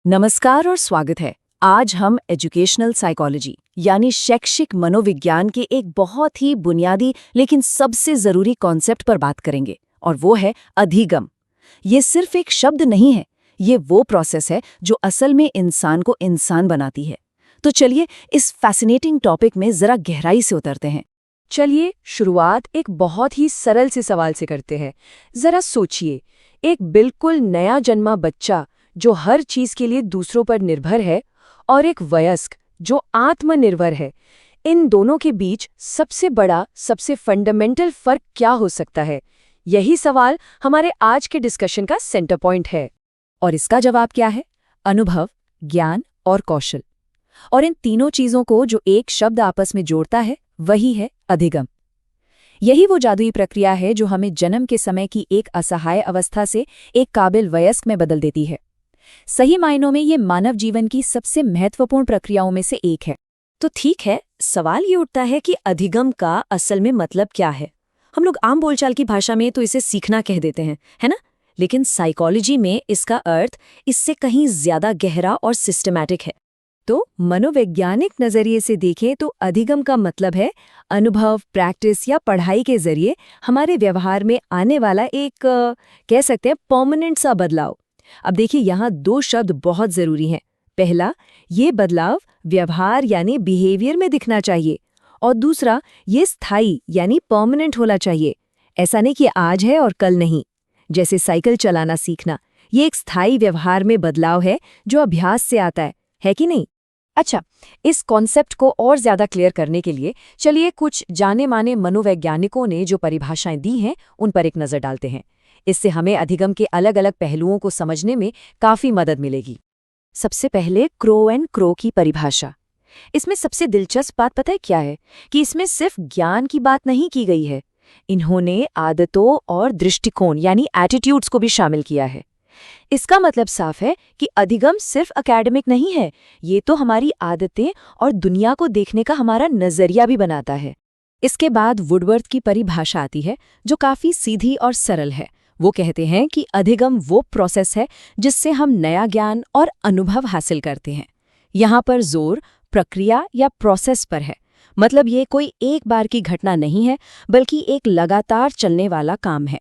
नमस्कार और स्वागत है। आज हम एजुकेशनल साइकोलॉजी यानी शैक्षिक मनोविज्ञान के एक बहुत ही बुनियादी लेकिन सबसे जरूरी कॉन्सेप्ट पर बात करेंगे और वो है अधिगम। ये सिर्फ एक शब्द नहीं है, ये वो प्रोसेस है जो असल में इंसान को इंसान बनाती है। तो चलिए इस फैसिनेटिंग टॉपिक में जरा गहराई से उतरते हैं। चलिए शुरुआत एक बहुत ही सरल से सवाल से करते हैं। जरा सोचिए, एक बिल्कुल नया जन्मा बच्चा जो हर चीज के लिए दूसरों पर निर्भर है और एक वयस्क जो आत्मनिर्भर है, इन दोनों के बीच सबसे बड़ा, सबसे फंडामेंटल फर्क क्या हो सकता है? यही सवाल हमारे आज के डिस्कशन का सेंटर पॉइंट है। और इसका जवाब क्या है? अनुभव, ज्ञान और कौशल। और इन तीनों चीजों को जो एक शब्द आपस में जोड़ता है वही है अधिगम। यही वो जादुई प्रक्रिया है जो हमें जन्म के समय की एक असहाय अवस्था से एक काबिल वयस्क में बदल देती है। सही मायनों में ये मानव जीवन की सबसे महत्वपूर्ण प्रक्रियाओं में से एक है। तो ठीक है, सवाल ये उठता है कि अधिगम का असल में मतलब क्या है? हम लोग आम बोलचाल की भाषा में तो इसे सीखना कह देते हैं, है ना? लेकिन साइकोलॉजी में इसका अर्थ इससे कहीं ज्यादा गहरा और सिस्टमैटिक है। तो मनोवैज्ञानिक नजरिए से देखें तो अधिगम का मतलब है अनुभव, प्रैक्टिस या पढ़ाई के जरिए हमारे व्यवहार में आने वाला एक कह सकते हैं परमानेंट सा बदलाव। अब देखिए, यहाँ दो शब्द बहुत जरूरी हैं। पहला, ये बदलाव व्यवहार यानी बिहेवियर में दिखना चाहिए, और दूसरा, ये स्थायी यानी परमानेंट होना चाहिए। ऐसा नहीं कि आज है और कल नहीं। जैसे साइकिल चलाना सीखना, ये एक स्थायी व्यवहार में बदलाव है जो अभ्यास से आता है कि नहीं? अच्छा, इस कॉन्सेप्ट को और ज्यादा क्लियर करने के लिए चलिए कुछ जाने माने मनोवैज्ञानिकों ने जो परिभाषाएं दी हैं उन पर एक नजर डालते हैं। इससे हमें अधिगम के अलग अलग पहलुओं को समझने में काफी मदद मिलेगी। सबसे पहले क्रो एंड क्रो की परिभाषा। इसमें सबसे दिलचस्प बात पता है क्या है? कि इसमें सिर्फ ज्ञान की बात नहीं की गई है, इन्होंने आदतों और दृष्टिकोण यानी एटीट्यूड्स को भी शामिल किया है। इसका मतलब साफ है कि अधिगम सिर्फ एकेडमिक नहीं है, ये तो हमारी आदतें और दुनिया को देखने का हमारा नजरिया भी बनाता है। इसके बाद वुडवर्थ की परिभाषा आती है जो काफी सीधी और सरल है। वो कहते हैं कि अधिगम वो प्रोसेस है जिससे हम नया ज्ञान और अनुभव हासिल करते हैं। यहाँ पर जोर प्रक्रिया या प्रोसेस पर है। मतलब ये कोई एक बार की घटना नहीं है, बल्कि एक लगातार चलने वाला काम है।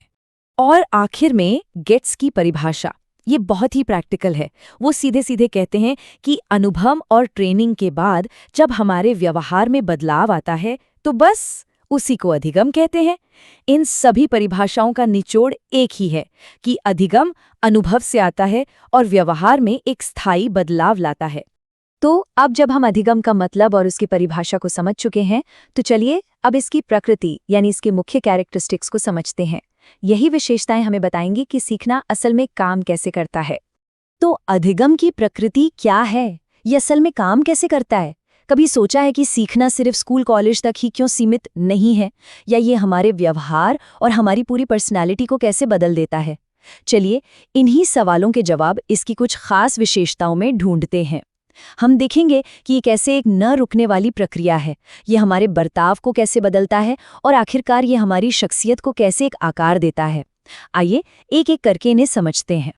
और आखिर में गेट्स की परिभाषा, ये बहुत ही प्रैक्टिकल है। वो सीधे सीधे कहते हैं कि अनुभव और ट्रेनिंग के बाद जब हमारे व्यवहार में बदलाव आता है तो बस उसी को अधिगम कहते हैं। इन सभी परिभाषाओं का निचोड़ एक ही है कि अधिगम अनुभव से आता है और व्यवहार में एक स्थायी बदलाव लाता है। तो अब जब हम अधिगम का मतलब और उसकी परिभाषा को समझ चुके हैं, तो चलिए अब इसकी प्रकृति यानी इसके मुख्य कैरेक्टरिस्टिक्स को समझते हैं। यही विशेषताएं हमें बताएंगी कि सीखना असल में काम कैसे करता है। तो अधिगम की प्रकृति क्या है? ये असल में काम कैसे करता है? कभी सोचा है कि सीखना सिर्फ स्कूल कॉलेज तक ही क्यों सीमित नहीं है, या ये हमारे व्यवहार और हमारी पूरी पर्सनालिटी को कैसे बदल देता है? चलिए इन्हीं सवालों के जवाब इसकी कुछ खास विशेषताओं में ढूंढते हैं। हम देखेंगे कि ये कैसे एक न रुकने वाली प्रक्रिया है, ये हमारे बर्ताव को कैसे बदलता है और आखिरकार ये हमारी शख्सियत को कैसे एक आकार देता है। आइए एक एक करके इन्हें समझते हैं।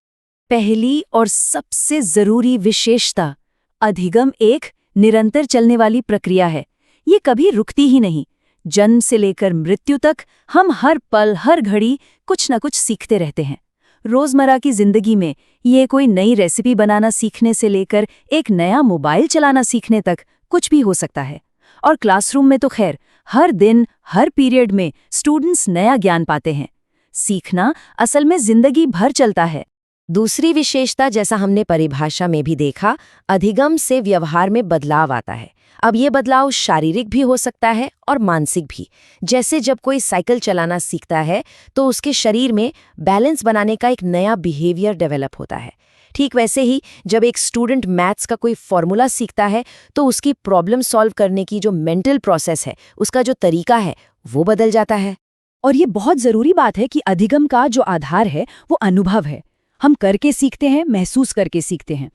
पहली और सबसे जरूरी विशेषता, अधिगम एक निरंतर चलने वाली प्रक्रिया है। ये कभी रुकती ही नहीं। जन्म से लेकर मृत्यु तक हम हर पल हर घड़ी कुछ न कुछ सीखते रहते हैं। रोजमर्रा की जिंदगी में ये कोई नई रेसिपी बनाना सीखने से लेकर एक नया मोबाइल चलाना सीखने तक कुछ भी हो सकता है। और क्लासरूम में तो खैर हर दिन हर पीरियड में स्टूडेंट्स नया ज्ञान पाते हैं। सीखना असल में जिंदगी भर चलता है। दूसरी विशेषता, जैसा हमने परिभाषा में भी देखा, अधिगम से व्यवहार में बदलाव आता है। अब ये बदलाव शारीरिक भी हो सकता है और मानसिक भी। जैसे जब कोई साइकिल चलाना सीखता है तो उसके शरीर में बैलेंस बनाने का एक नया बिहेवियर डेवलप होता है। ठीक वैसे ही जब एक स्टूडेंट मैथ्स का कोई फॉर्मूला सीखता है तो उसकी प्रॉब्लम सॉल्व करने की जो मेंटल प्रोसेस है, उसका जो तरीका है, वो बदल जाता है। और ये बहुत जरूरी बात है कि अधिगम का जो आधार है वो अनुभव है। हम करके सीखते हैं, महसूस करके सीखते हैं।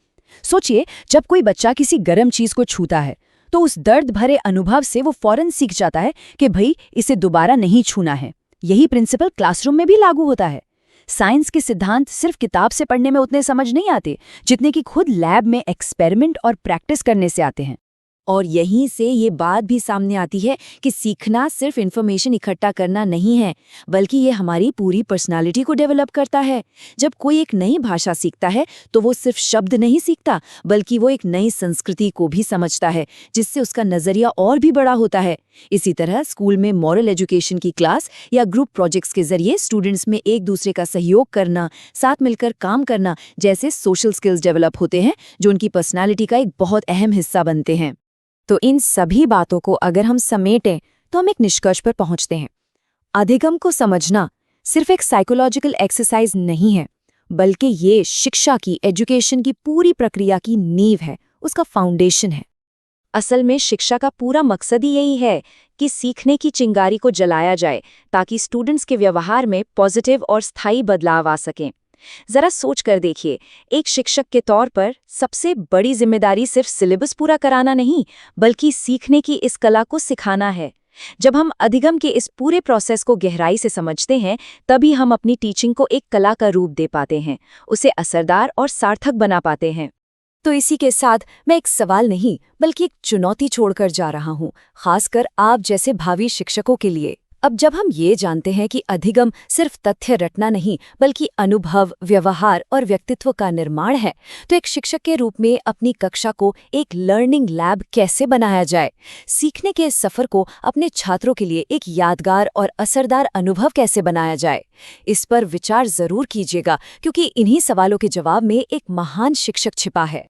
सोचिए, जब कोई बच्चा किसी गर्म चीज को छूता है तो उस दर्द भरे अनुभव से वो फौरन सीख जाता है कि भाई इसे दोबारा नहीं छूना है। यही प्रिंसिपल क्लासरूम में भी लागू होता है। साइंस के सिद्धांत सिर्फ किताब से पढ़ने में उतने समझ नहीं आते जितने कि खुद लैब में एक्सपेरिमेंट और प्रैक्टिस करने से आते हैं। और यहीं से ये बात भी सामने आती है कि सीखना सिर्फ इन्फॉर्मेशन इकट्ठा करना नहीं है, बल्कि ये हमारी पूरी पर्सनालिटी को डेवलप करता है। जब कोई एक नई भाषा सीखता है तो वो सिर्फ शब्द नहीं सीखता, बल्कि वो एक नई संस्कृति को भी समझता है, जिससे उसका नजरिया और भी बड़ा होता है। इसी तरह स्कूल में मॉरल एजुकेशन की क्लास या ग्रुप प्रोजेक्ट्स के जरिए स्टूडेंट्स में एक दूसरे का सहयोग करना, साथ मिलकर काम करना जैसे सोशल स्किल्स डेवलप होते हैं, जो उनकी पर्सनालिटी का एक बहुत अहम हिस्सा बनते हैं। तो इन सभी बातों को अगर हम समेटें तो हम एक निष्कर्ष पर पहुंचते हैं। अधिगम को समझना सिर्फ एक साइकोलॉजिकल एक्सरसाइज नहीं है, बल्कि ये शिक्षा की, एजुकेशन की पूरी प्रक्रिया की नींव है, उसका फाउंडेशन है। असल में शिक्षा का पूरा मकसद ही यही है कि सीखने की चिंगारी को जलाया जाए ताकि स्टूडेंट्स के व्यवहार में पॉजिटिव और स्थायी बदलाव आ सकें। जरा सोच कर देखिए, एक शिक्षक के तौर पर सबसे बड़ी जिम्मेदारी सिर्फ सिलेबस पूरा कराना नहीं, बल्कि सीखने की इस कला को सिखाना है। जब हम अधिगम के इस पूरे प्रोसेस को गहराई से समझते हैं, तभी हम अपनी टीचिंग को एक कला का रूप दे पाते हैं, उसे असरदार और सार्थक बना पाते हैं। तो इसी के साथ मैं एक सवाल नहीं, बल्कि एक चुनौती छोड़कर जा रहा हूँ, खासकर आप जैसे भावी शिक्षकों के लिए। अब जब हम ये जानते हैं कि अधिगम सिर्फ तथ्य रटना नहीं, बल्कि अनुभव, व्यवहार और व्यक्तित्व का निर्माण है, तो एक शिक्षक के रूप में अपनी कक्षा को एक लर्निंग लैब कैसे बनाया जाए, सीखने के इस सफर को अपने छात्रों के लिए एक यादगार और असरदार अनुभव कैसे बनाया जाए, इस पर विचार जरूर कीजिएगा, क्योंकि इन्हीं सवालों के जवाब में एक महान शिक्षक छिपा है।